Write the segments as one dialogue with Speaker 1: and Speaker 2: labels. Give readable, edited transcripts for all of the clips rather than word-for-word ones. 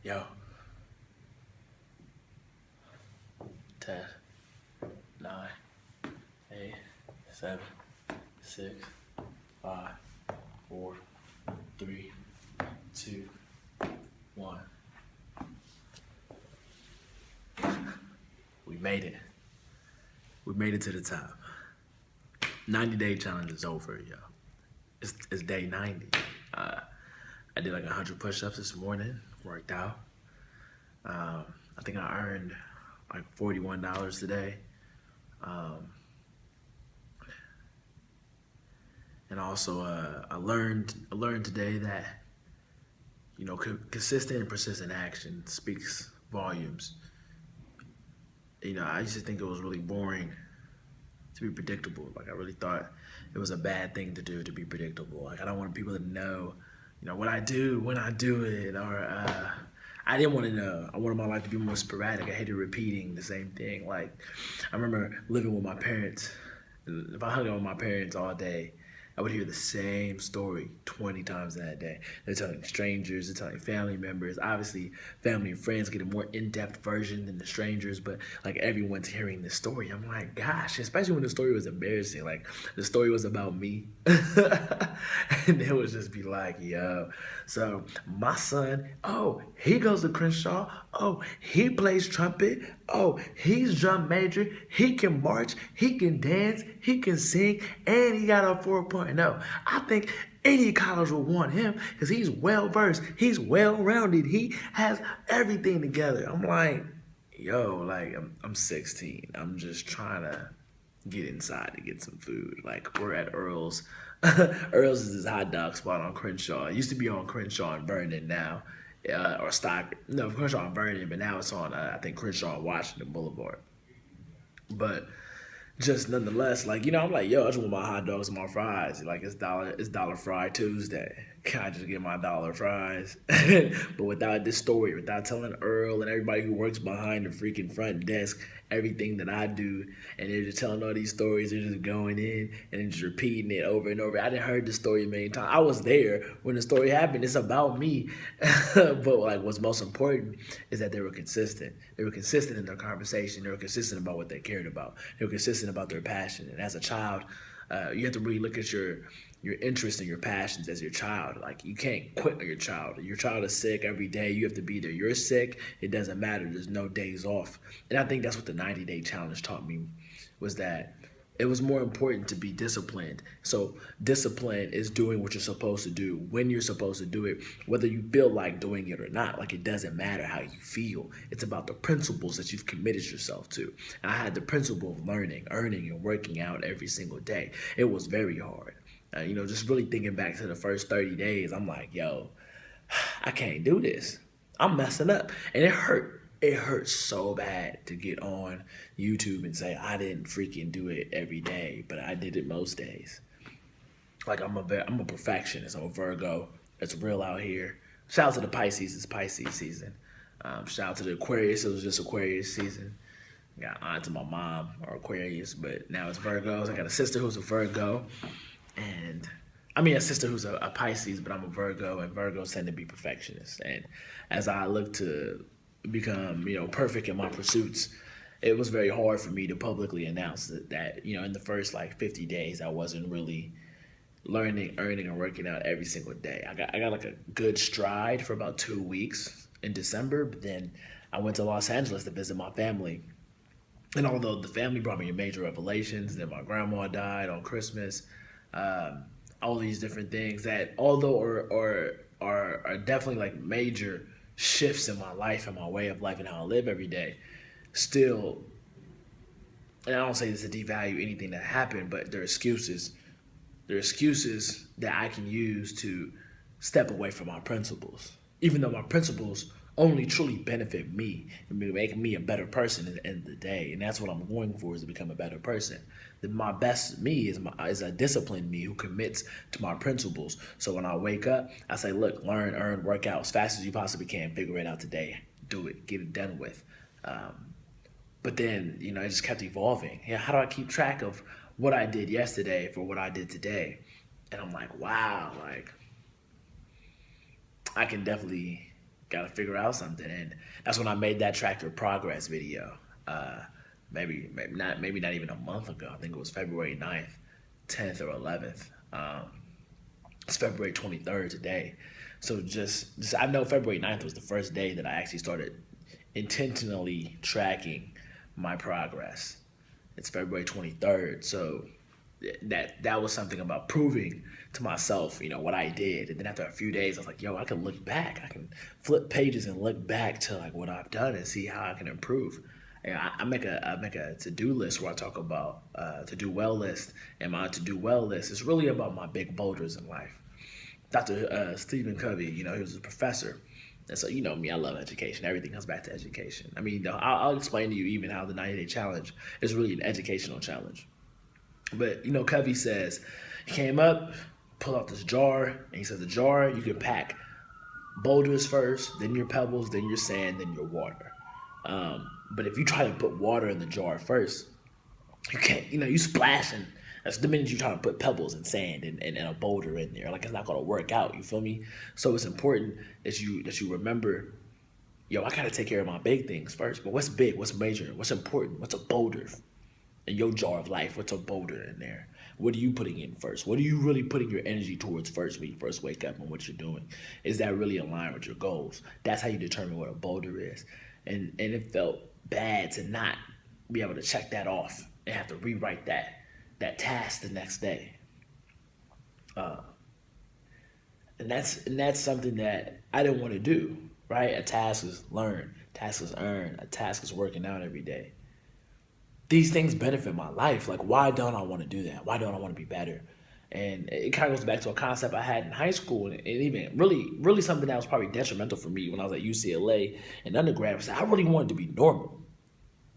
Speaker 1: Yo, 10, 9, 8, 7, 6, 5, 4, 3, 2, 1. We made it. We made it to the top. 90-day challenge is over, yo. It's day 90. I did like 100 push-ups this morning, worked out. I think I earned like $41 today. And also, I learned today that, consistent and persistent action speaks volumes. I used to think it was really boring to be predictable. Like, I really thought it was a bad thing to do, to be predictable. Like, I don't want people to know, what I do when I do it, or I didn't want to know. I wanted my life to be more sporadic. I hated repeating the same thing. Like, I remember living with my parents. If I hung out with my parents all day, I would hear the same story 20 times that day. They're telling strangers, they're telling family members. Obviously, family and friends get a more in-depth version than the strangers, but like everyone's hearing this story. I'm like, gosh, especially when the story was embarrassing. Like, the story was about me. And it would just be like, yo, so my son, oh, he goes to Crenshaw. Oh, he plays trumpet. Oh, he's drum major. He can march. He can dance. He can sing. And he got a 4.0. I think any college will want him because he's well-versed. He's well-rounded. He has everything together. I'm like, yo, like, I'm 16. I'm just trying to get inside to get some food. Like, we're at Earl's. Earl's is this hot dog spot on Crenshaw. It used to be on Crenshaw and Vernon now, or Stock. No, Crenshaw and Vernon, but now it's on, I think, Crenshaw and Washington Boulevard. But just nonetheless, like, I'm like, yo, I just want my hot dogs and my fries. Like, it's dollar fry Tuesday. Can I just get my dollar fries? But without this story, without telling Earl and everybody who works behind the freaking front desk everything that I do, and they're just telling all these stories, they're just going in and just repeating it over and over. I didn't heard the story a million times. I was there when the story happened. It's about me. But like, what's most important is that they were consistent. They were consistent in their conversation. They were consistent about what they cared about. They were consistent about their passion. And as a child, you have to really look at your interests and your passions as your child. Like, you can't quit on your child. Your child is sick every day. You have to be there. You're sick. It doesn't matter. There's no days off. And I think that's what the 90-day challenge taught me, was that it was more important to be disciplined. So discipline is doing what you're supposed to do when you're supposed to do it, whether you feel like doing it or not. Like, it doesn't matter how you feel. It's about the principles that you've committed yourself to. And I had the principle of learning, earning, and working out every single day. It was very hard. Just really thinking back to the first 30 days, I'm like, yo, I can't do this. I'm messing up. And it hurt. It hurt so bad to get on YouTube and say I didn't freaking do it every day, but I did it most days. Like, I'm a perfectionist. I'm a Virgo. It's real out here. Shout out to the Pisces. It's Pisces season. Shout out to the Aquarius. It was just Aquarius season. Got aunt to my mom or Aquarius, but now it's Virgos. I got a sister who's a Virgo. And I mean, a sister who's a Pisces, but I'm a Virgo, and Virgos tend to be perfectionists. And as I look to become, perfect in my pursuits, it was very hard for me to publicly announce that in the first like 50 days, I wasn't really learning, earning, and working out every single day. I got like a good stride for about 2 weeks in December, but then I went to Los Angeles to visit my family. And although the family brought me major revelations, then my grandma died on Christmas, all these different things that, although are definitely like major shifts in my life and my way of life and how I live every day, still, and I don't say this to devalue anything that happened, but they're excuses. They're excuses that I can use to step away from my principles, even though my principles only truly benefit me and make me a better person at the end of the day. And that's what I'm going for, is to become a better person. Then my best me is a disciplined me who commits to my principles. So when I wake up, I say, look, learn, earn, work out as fast as you possibly can. Figure it out today. Do it. Get it done with. But then, it just kept evolving. Yeah, how do I keep track of what I did yesterday for what I did today? And I'm like, wow, like, I can definitely Got to figure out something, and that's when I made that track your progress video. Uh, maybe not even a month ago. I think it was February 9th, 10th, or 11th. It's February 23rd today. So just I know February 9th was the first day that I actually started intentionally tracking my progress. It's February 23rd. So that was something about proving to myself, what I did. And then after a few days, I was like, yo, I can look back. I can flip pages and look back to like what I've done and see how I can improve. And I make a to-do list where I talk about to-do well list, and my to-do well list is really about my big boulders in life. Dr. Stephen Covey, he was a professor. And so, me, I love education. Everything comes back to education. I mean, I'll explain to you even how the 90-day challenge is really an educational challenge. But, Covey says, he came up, pulled out this jar, and he says, the jar, you can pack boulders first, then your pebbles, then your sand, then your water. But if you try to put water in the jar first, you can't, you splashing. That's the minute you try to put pebbles and sand and a boulder in there. Like, it's not going to work out, you feel me? So it's important that you remember, I got to take care of my big things first. But what's big? What's major? What's important? What's a boulder in your jar of life? What's a boulder in there? What are you putting in first? What are you really putting your energy towards first when you first wake up and what you're doing? Is that really aligned with your goals? That's how you determine what a boulder is. And it felt bad to not be able to check that off and have to rewrite that task the next day. And that's something that I didn't want to do, right? A task is learned, a task is earned, a task is working out every day. These things benefit my life. Like, why don't I want to do that? Why don't I want to be better? And it kind of goes back to a concept I had in high school, and even really something that was probably detrimental for me when I was at UCLA in undergrad. Was I really wanted to be normal.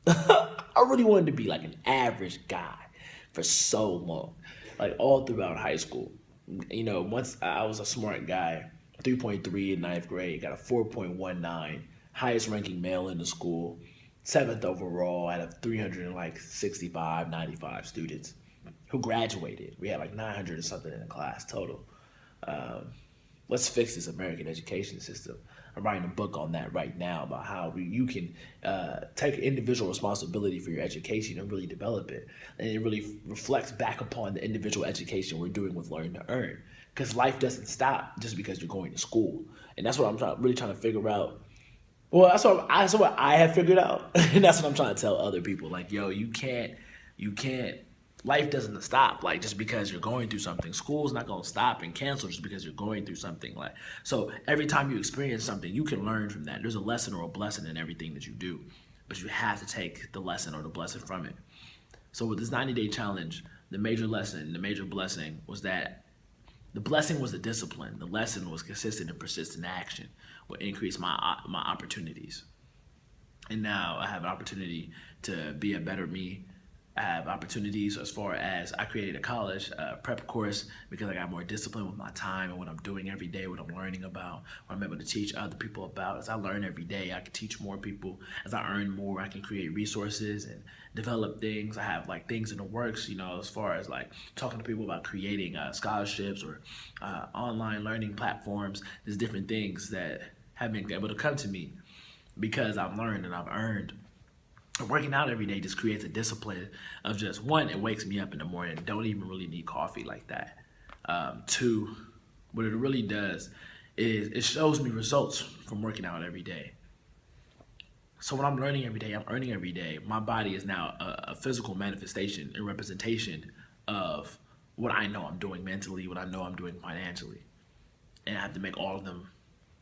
Speaker 1: I really wanted to be like an average guy for so long, like all throughout high school. Once I was a smart guy, 3.3 in ninth grade, got a 4.19, highest ranking male in the school, 7th overall out of 365, 95 students who graduated. We had like 900 or something in the class total. Let's fix this American education system. I'm writing a book on that right now about how you can take individual responsibility for your education and really develop it. And it really reflects back upon the individual education we're doing with Learn to Earn. Because life doesn't stop just because you're going to school. And that's what I'm really trying to figure out. Well, that's what I have figured out. And that's what I'm trying to tell other people. Like, yo, you can't, life doesn't stop, like, just because you're going through something. School's not going to stop and cancel just because you're going through something. Like, so every time you experience something, you can learn from that. There's a lesson or a blessing in everything that you do, but you have to take the lesson or the blessing from it. So with this 90-day challenge, the major lesson, the major blessing was that the blessing was the discipline. The lesson was consistent and persistent action will increase my opportunities. And now I have an opportunity to be a better me. I have opportunities as far as I created a college prep course because I got more discipline with my time and what I'm doing every day, what I'm learning about, what I'm able to teach other people about. As I learn every day, I can teach more people. As I earn more, I can create resources and develop things. I have like things in the works, as far as like talking to people about creating scholarships or online learning platforms. There's different things that have been able to come to me because I've learned and I've earned. Working out every day just creates a discipline of just, one, it wakes me up in the morning. Don't even really need coffee like that. Two, what it really does is it shows me results from working out every day. So when I'm learning every day, I'm earning every day. My body is now a physical manifestation and representation of what I know I'm doing mentally, what I know I'm doing financially. And I have to make all of them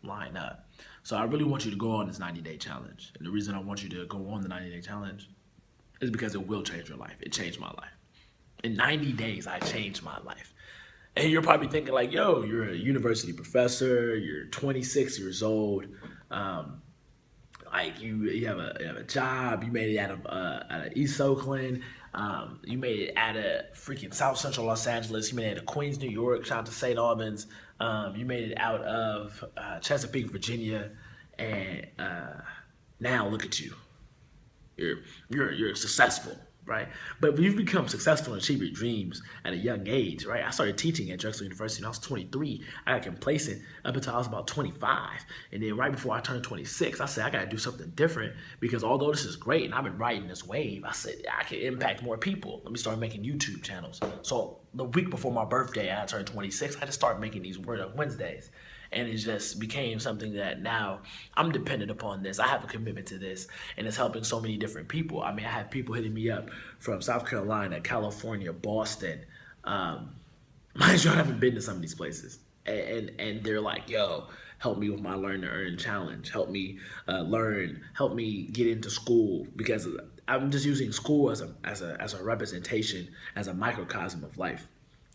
Speaker 1: line up. So I really want you to go on this 90-day challenge. And the reason I want you to go on the 90-day challenge is because it will change your life. It changed my life. In 90 days, I changed my life. And you're probably thinking like, yo, you're a university professor, you're 26 years old, like you have a job, you made it out of East Oakland, you made it out of freaking South Central Los Angeles, you made it out of Queens, New York, shout out to St. Albans, you made it out of Chesapeake, Virginia, and now look at you. You're successful. right? But when you become successful and achieve your dreams at a young age, right? I started teaching at Drexel University when I was 23. I got complacent up until I was about 25. And then right before I turned 26, I said, I got to do something different because although this is great and I've been riding this wave, I said, I can impact more people. Let me start making YouTube channels. So the week before my birthday, I turned 26, I just started making these Word Up Wednesdays. And it just became something that now I'm dependent upon this. I have a commitment to this, and it's helping so many different people. I mean, I have people hitting me up from South Carolina, California, Boston. Mind you, I haven't been to some of these places. And they're like, yo, help me with my Learn to Earn challenge. Help me learn. Help me get into school, because I'm just using school as a representation, as a microcosm of life.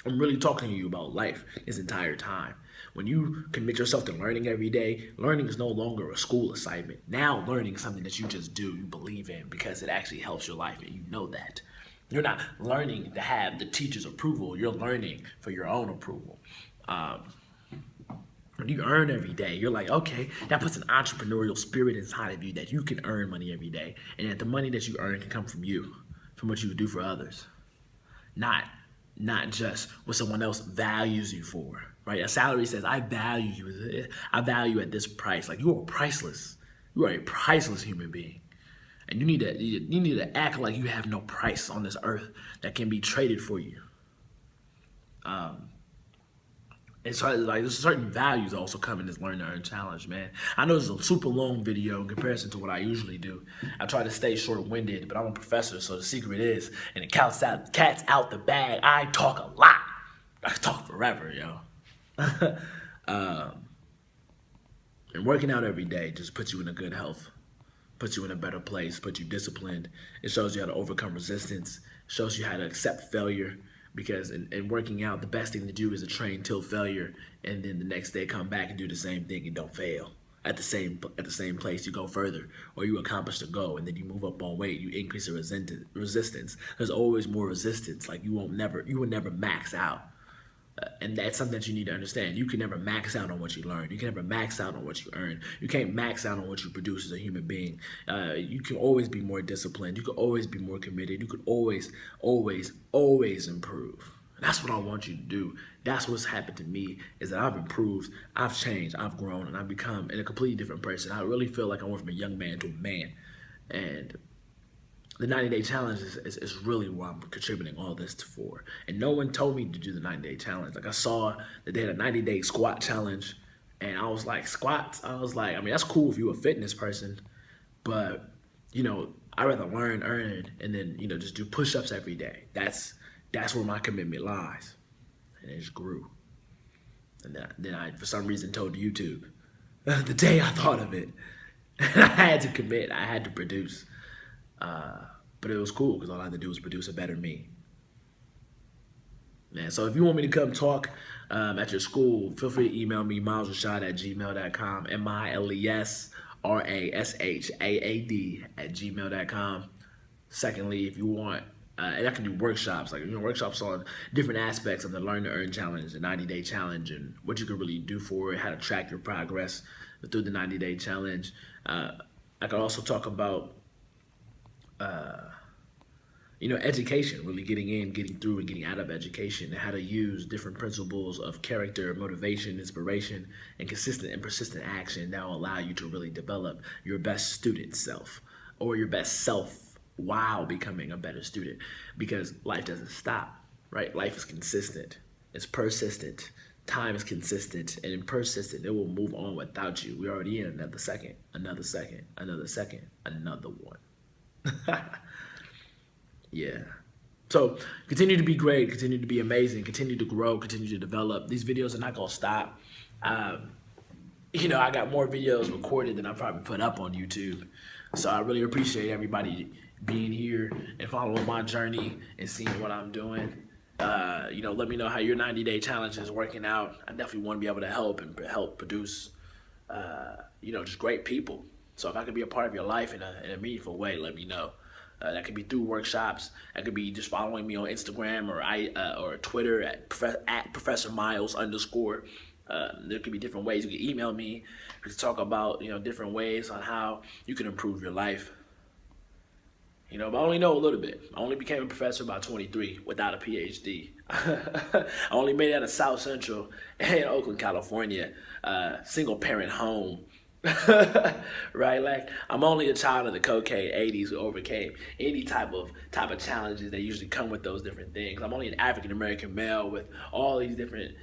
Speaker 1: I'm really talking to you about life this entire time. When you commit yourself to learning every day, learning is no longer a school assignment. Now learning is something that you just do, you believe in, because it actually helps your life, and you know that. You're not learning to have the teacher's approval. You're learning for your own approval. When you earn every day, you're like, okay, that puts an entrepreneurial spirit inside of you that you can earn money every day, and that the money that you earn can come from you, from what you would do for others. Not just what someone else values you for, right? A salary says, I value you. I value at this price. Like, you are priceless. You are a priceless human being. And you need to act like you have no price on this earth that can be traded for you. And so, like, there's certain values also come in this Learn to Earn challenge, man. I know this is a super long video in comparison to what I usually do. I try to stay short-winded, but I'm a professor, so the secret is, and the cat's out the bag, I talk a lot. I can talk forever, yo. And working out every day just puts you in a good health, puts you in a better place, puts you disciplined. It shows you how to overcome resistance. It shows you how to accept failure. Because in working out, the best thing to do is to train till failure, and then the next day come back and do the same thing and don't fail. At the same place, you go further, or you accomplish the goal, and then you move up on weight. You increase the resistance. There's always more resistance. Like, you will never max out. And that's something that you need to understand. You can never max out on what you learn. You can never max out on what you earn. You can't max out on what you produce as a human being. You can always be more disciplined. You can always be more committed. You can always improve. That's what I want you to do. That's what's happened to me, is that I've improved, I've changed, I've grown, and I've become a completely different person. I really feel like I went from a young man to a man. And the 90-day challenge is really what I'm contributing all this for. And no one told me to do the 90-day challenge. Like, I saw that they had a 90-day squat challenge, and I was like, squats? I was like, I mean, that's cool if you're a fitness person, but, you know, I'd rather learn, earn, and then, you know, just do push-ups every day. That's where my commitment lies. And it just grew. And then I, for some reason, told YouTube the day I thought of it. And I had to commit. I had to produce. But it was cool because all I had to do was produce a better me. Man, so if you want me to come talk at your school, feel free to email me, MilesRashaad@gmail.com, MilesRashaad@gmail.com. Secondly, if you want, and I can do workshops, like, you know, workshops on different aspects of the Learn to Earn challenge, the 90-day challenge, and what you can really do for it, how to track your progress through the 90-day challenge. I could also talk about you know, education, really getting in, getting through, and getting out of education, and how to use different principles of character, motivation, inspiration, and consistent and persistent action that will allow you to really develop your best student self, or your best self while becoming a better student. Because life doesn't stop, right? Life is consistent. It's persistent. Time is consistent and persistent. It will move on without you. We're already in another second, another second, another second, another one. Yeah. So continue to be great, continue to be amazing, continue to grow, continue to develop. These videos are not gonna stop. You know, I got more videos recorded than I probably put up on YouTube. So I really appreciate everybody being here and following my journey and seeing what I'm doing. You know, let me know how your 90-day challenge is working out. I definitely want to be able to help produce, you know, just great people. So if I could be a part of your life in a meaningful way, let me know. That could be through workshops. That could be just following me on Instagram or Twitter at Professor Miles _. There could be different ways. You can email me. We can talk about, you know, different ways on how you can improve your life. But I only know a little bit. I only became a professor by 23 without a PhD. I only made it out of South Central in Oakland, California, single parent home. Right, like I'm only a child of the cocaine '80s who overcame any type of challenges that usually come with those different things. I'm only an African American male with all these different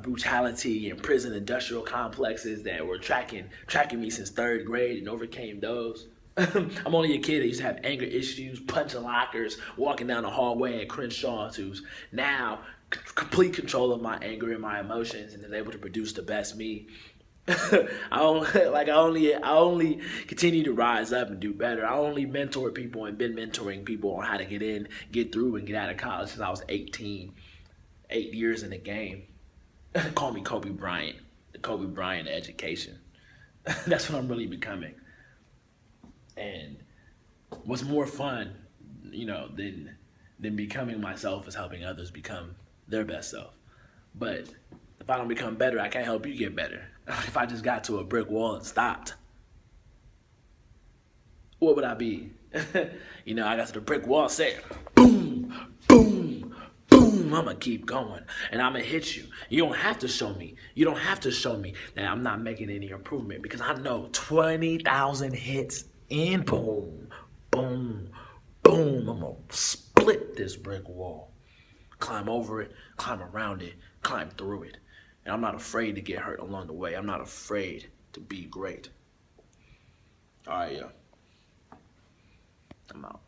Speaker 1: brutality and prison industrial complexes that were tracking me since third grade and overcame those. I'm only a kid that used to have anger issues, punching lockers, walking down the hallway at Crenshaw's, who's now complete control of my anger and my emotions and is able to produce the best me. I only continue to rise up and do better. I only mentor people and been mentoring people on how to get in, get through, and get out of college since I was 18. 8 years in the game. Call me Kobe Bryant. The Kobe Bryant of education. That's what I'm really becoming. And what's more fun, than becoming myself is helping others become their best self. But if I don't become better, I can't help you get better. If I just got to a brick wall and stopped, what would I be? I got to the brick wall, said, boom, boom, boom. I'm going to keep going and I'm going to hit you. You don't have to show me. You don't have to show me that I'm not making any improvement because I know 20,000 hits and boom, boom, boom. I'm going to split this brick wall, climb over it, climb around it, climb through it. And I'm not afraid to get hurt along the way. I'm not afraid to be great. All right, yeah. I'm out.